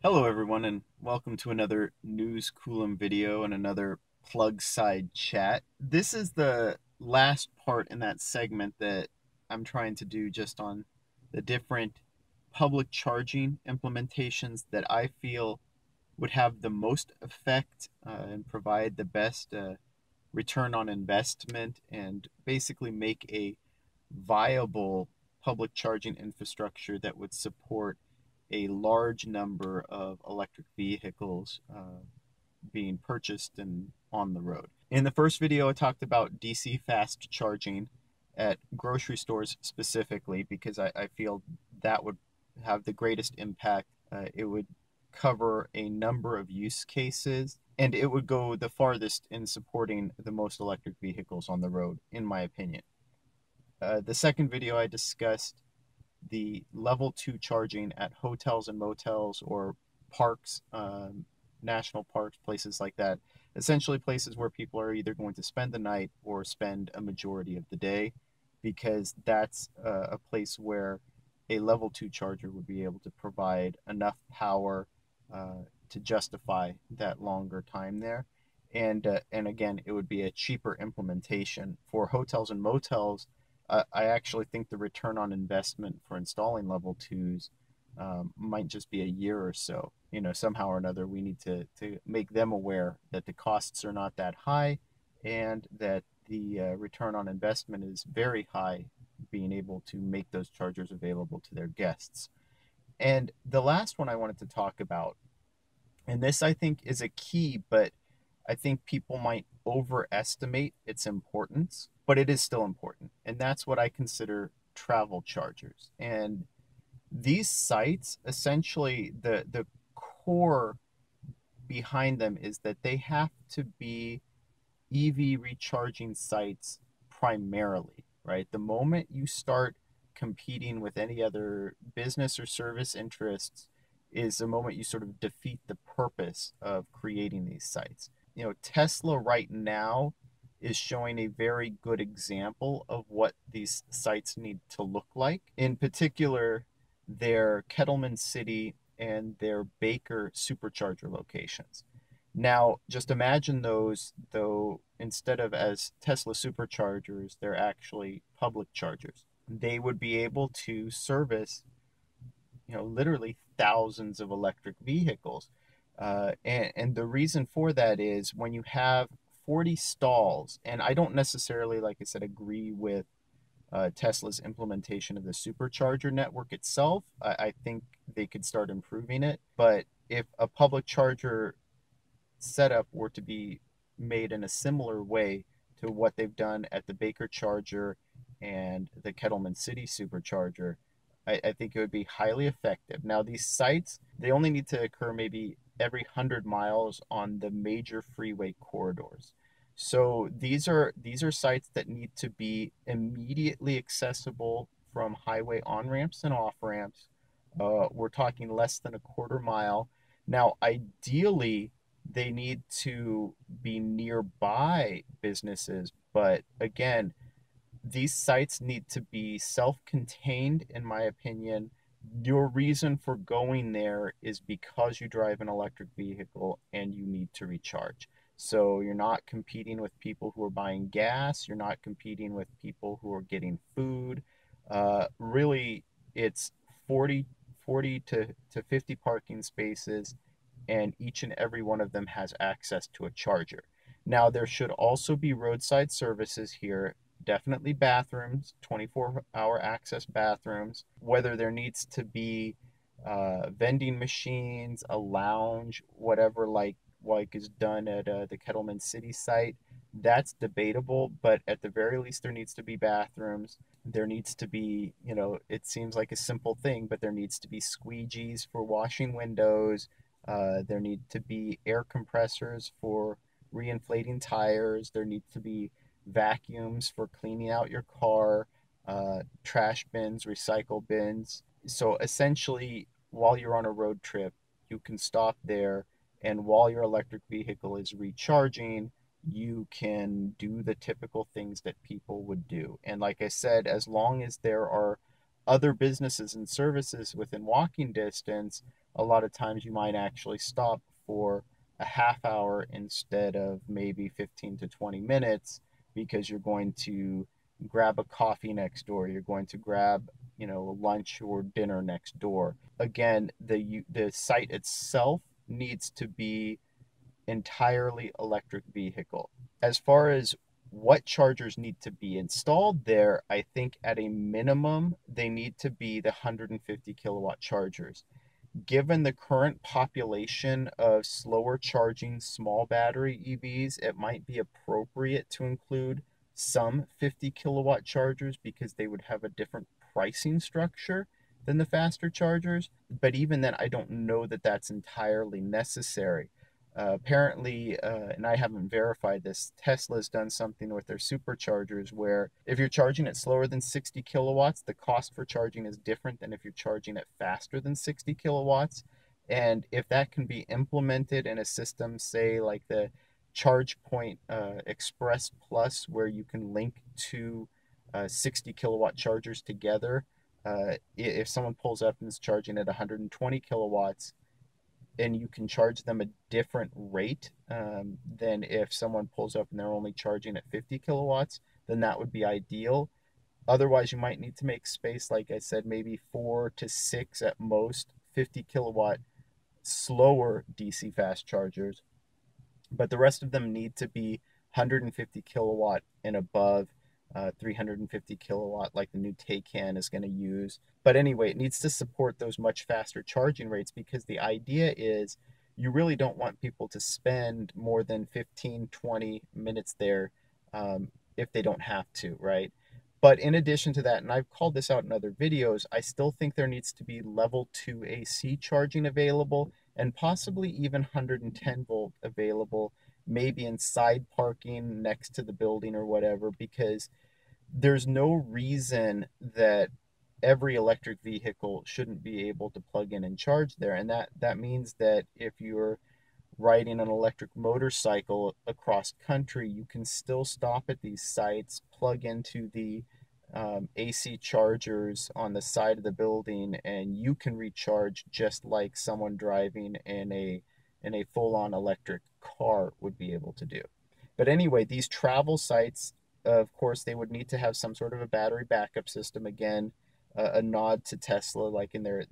Hello everyone and welcome to another News Coolum video and another plug side chat. This is the last part in that segment that I'm trying to do just on the different public charging implementations that I feel would have the most effect and provide the best return on investment and basically make a viable public charging infrastructure that would support a large number of electric vehicles being purchased and on the road. In the first video, I talked about DC fast charging at grocery stores specifically because I feel that would have the greatest impact. It would cover a number of use cases and it would go the farthest in supporting the most electric vehicles on the road, in my opinion. The second video, I discussed the level 2 charging at hotels and motels or parks, national parks, places like that. Essentially, places where people are either going to spend the night or spend a majority of the day, because that's a place where a level 2 charger would be able to provide enough power to justify that longer time there. And again, it would be a cheaper implementation for hotels and motels. I actually think the return on investment for installing level twos might just be a year or so. You know, somehow or another, we need to make them aware that the costs are not that high and that the return on investment is very high, being able to make those chargers available to their guests. And the last one I wanted to talk about, and this I think is a key, but I think people might overestimate its importance, but it is still important. And that's what I consider travel chargers. And these sites, essentially, the core behind them is that they have to be EV recharging sites primarily, right? The moment you start competing with any other business or service interests is the moment you sort of defeat the purpose of creating these sites. You know, Tesla right now is showing a very good example of what these sites need to look like. In particular, their Kettleman City and their Baker supercharger locations. Now, just imagine those, though, instead of as Tesla superchargers, they're actually public chargers. They would be able to service, literally thousands of electric vehicles. And the reason for that is when you have 40 stalls, and I don't necessarily, like I said, agree with Tesla's implementation of the supercharger network itself. I think they could start improving it. But if a public charger setup were to be made in a similar way to what they've done at the Baker Charger and the Kettleman City Supercharger, I think it would be highly effective. Now, these sites, they only need to occur maybe every 100 miles on the major freeway corridors. So these are sites that need to be immediately accessible from highway on ramps and off ramps. We're talking less than a quarter mile. Now, ideally, they need to be nearby businesses, but again, these sites need to be self-contained, in my opinion. Your reason for going there is because you drive an electric vehicle and you need to recharge. So you're not competing with people who are buying gas, you're not competing with people who are getting food. Really, it's 40 to 50 parking spaces, and each and every one of them has access to a charger. Now, there should also be roadside services here, definitely bathrooms, 24-hour access bathrooms, whether there needs to be vending machines, a lounge, whatever, like is done at the Kettleman City site. That's debatable, but at the very least, there needs to be bathrooms. There needs to be, it seems like a simple thing, but there needs to be squeegees for washing windows. There need to be air compressors for reinflating tires. There needs to be vacuums for cleaning out your car, trash bins, recycle bins. So essentially, while you're on a road trip, you can stop there, and while your electric vehicle is recharging, you can do the typical things that people would do. And like I said, as long as there are other businesses and services within walking distance, a lot of times you might actually stop for a half hour instead of maybe 15 to 20 minutes because you're going to grab a coffee next door, you're going to grab, lunch or dinner next door. Again, the site itself needs to be entirely electric vehicle. As far as what chargers need to be installed there, I think at a minimum, they need to be the 150 kilowatt chargers. Given the current population of slower charging small battery EVs, it might be appropriate to include some 50 kilowatt chargers because they would have a different pricing structure than the faster chargers. But even then, I don't know that that's entirely necessary. Apparently, and I haven't verified this, Tesla's done something with their superchargers where if you're charging it slower than 60 kilowatts, the cost for charging is different than if you're charging it faster than 60 kilowatts. And if that can be implemented in a system, say like the ChargePoint Express Plus, where you can link two 60 kilowatt chargers together, if someone pulls up and is charging at 120 kilowatts, and you can charge them a different rate than if someone pulls up and they're only charging at 50 kilowatts, then that would be ideal. Otherwise, you might need to make space, like I said, maybe 4 to 6 at most 50 kilowatt slower DC fast chargers, but the rest of them need to be 150 kilowatt and above, 350 kilowatt, like the new Taycan is going to use. But anyway, it needs to support those much faster charging rates because the idea is you really don't want people to spend more than 15, 20 minutes there if they don't have to, right? But in addition to that, and I've called this out in other videos, I still think there needs to be level 2 AC charging available and possibly even 110 volt available, maybe in side parking next to the building or whatever, because there's no reason that every electric vehicle shouldn't be able to plug in and charge there. And that means that if you're riding an electric motorcycle across country, you can still stop at these sites, plug into the AC chargers on the side of the building, and you can recharge just like someone driving in a full-on electric car would be able to do. But anyway, these travel sites, of course, they would need to have some sort of a battery backup system. Again, a nod to Tesla, like in their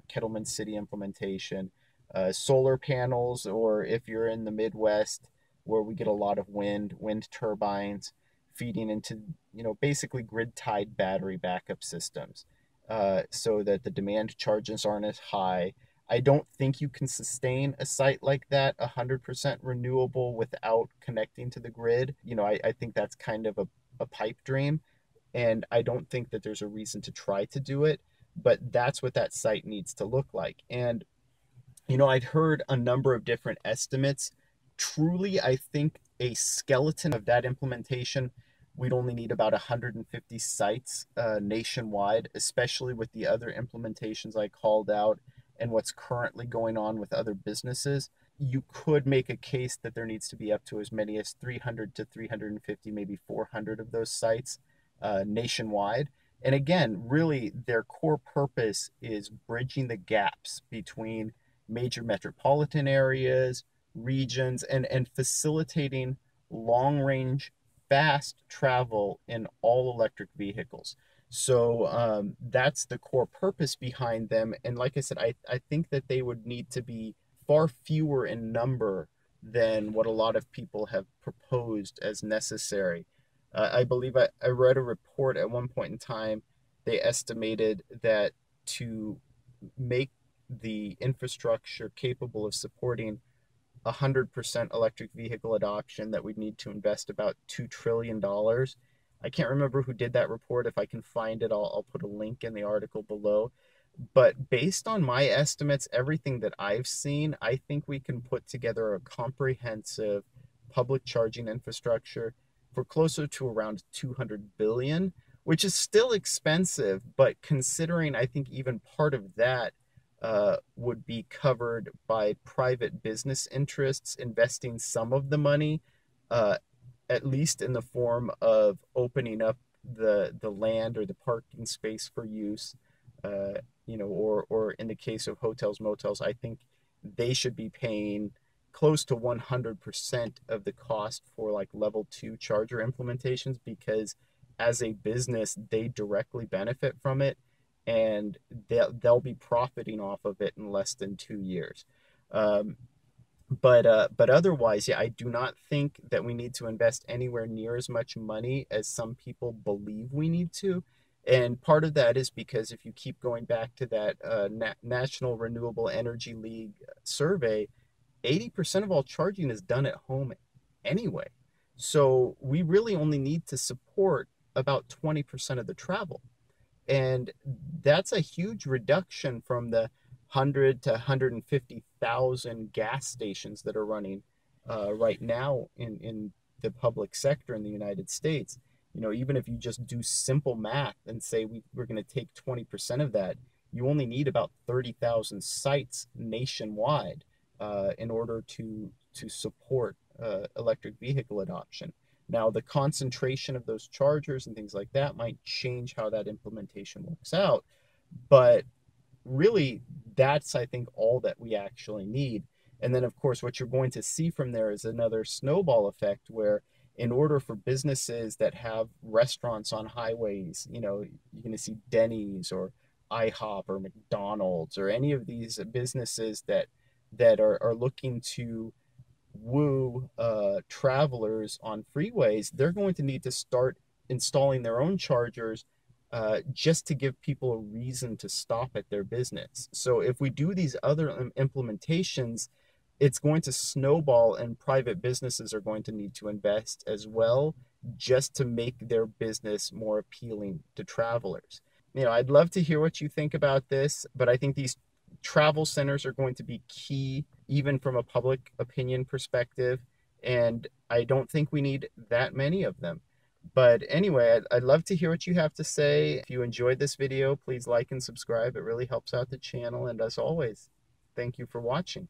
Kettleman City implementation. Solar panels, or if you're in the Midwest where we get a lot of wind turbines feeding into, basically grid-tied battery backup systems, so that the demand charges aren't as high. I don't think you can sustain a site like that 100% renewable without connecting to the grid. I think that's kind of a pipe dream, and I don't think that there's a reason to try to do it, but that's what that site needs to look like. And I'd heard a number of different estimates. Truly, I think a skeleton of that implementation, we'd only need about 150 sites nationwide, especially with the other implementations I called out and what's currently going on with other businesses. You could make a case that there needs to be up to as many as 300 to 350, maybe 400 of those sites nationwide. And again, really, their core purpose is bridging the gaps between major metropolitan areas, regions, and facilitating long range, fast travel in all electric vehicles. So that's the core purpose behind them. And like I said, I think that they would need to be far fewer in number than what a lot of people have proposed as necessary. I believe I read a report at one point in time, they estimated that to make the infrastructure capable of supporting 100% electric vehicle adoption, that we'd need to invest about $2 trillion. I can't remember who did that report. If I can find it, I'll put a link in the article below. But based on my estimates, everything that I've seen, I think we can put together a comprehensive public charging infrastructure for closer to around 200 billion, which is still expensive, but considering I think even part of that would be covered by private business interests investing some of the money, uh, at least in the form of opening up the land or the parking space for use, or in the case of hotels, motels, I think they should be paying close to 100% of the cost for like level two charger implementations, because as a business, they directly benefit from it, and they'll be profiting off of it in less than 2 years. Um, but otherwise, yeah, I do not think that we need to invest anywhere near as much money as some people believe we need to. And part of that is because if you keep going back to that National Renewable Energy League survey, 80% of all charging is done at home anyway. So we really only need to support about 20% of the travel. And that's a huge reduction from the 100 to 150,000 gas stations that are running right now in the public sector in the United States. Even if you just do simple math and say we're going to take 20% of that, you only need about 30,000 sites nationwide in order to support electric vehicle adoption. Now, the concentration of those chargers and things like that might change how that implementation works out, but really, that's, I think, all that we actually need. And then, of course, what you're going to see from there is another snowball effect where, in order for businesses that have restaurants on highways, you're going to see Denny's or IHOP or McDonald's or any of these businesses that are looking to woo travelers on freeways. They're going to need to start installing their own chargers just to give people a reason to stop at their business. So if we do these other implementations, it's going to snowball, and private businesses are going to need to invest as well just to make their business more appealing to travelers. I'd love to hear what you think about this, but I think these travel centers are going to be key, even from a public opinion perspective. And I don't think we need that many of them. But anyway, I'd love to hear what you have to say. If you enjoyed this video, please like and subscribe. It really helps out the channel. And as always, thank you for watching.